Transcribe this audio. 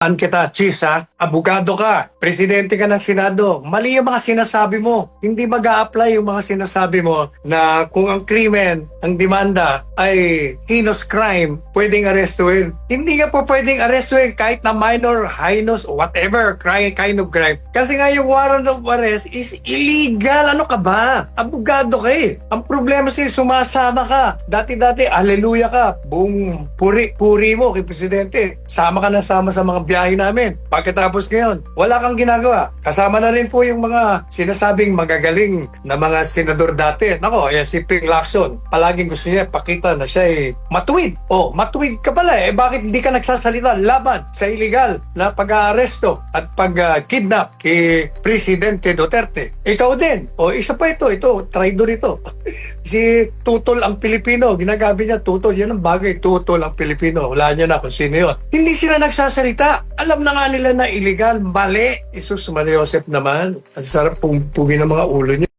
Kita, Chis, ha? Abogado ka, presidente ka ng Senado. Mali yung mga sinasabi mo. Hindi mag-a-apply yung mga sinasabi mo na kung ang krimen, ang demanda ay heinous crime, pwedeng arestuhin. Hindi ka po pwedeng arestuhin kahit na minor, heinous, whatever kind of crime. Kasi nga yung warrant of arrest is illegal. Ano ka ba? Abogado ka eh. Ang problema sa'yo, sumasama ka. Dati-dati, hallelujah ka. Buong puri mo kay presidente. Sama ka na sama sa mga biyahe namin. Pagkatapos ngayon, wala kang ginagawa. Kasama na rin po yung mga sinasabing magagaling na mga senador dati. Nako, si Ping Lacson, palaging gusto niya pakita na siya ay matuwid. Matuwid ka pala eh. Bakit hindi ka nagsasalita laban sa illegal na pag-aaresto at pag-kidnap kay Presidente Duterte? Ikaw din. Isa pa ito, traidor ito. Si Tutol ang Pilipino. Ginagamit niya Tutol. Yan ang bagay, Tutol ang Pilipino. Wala niya na kung sino yun. Hindi sila nagsasalita. Alam na nga nila na illegal, mali. Jesus Maria Joseph naman. Ang sarap pugin ng mga ulo niya.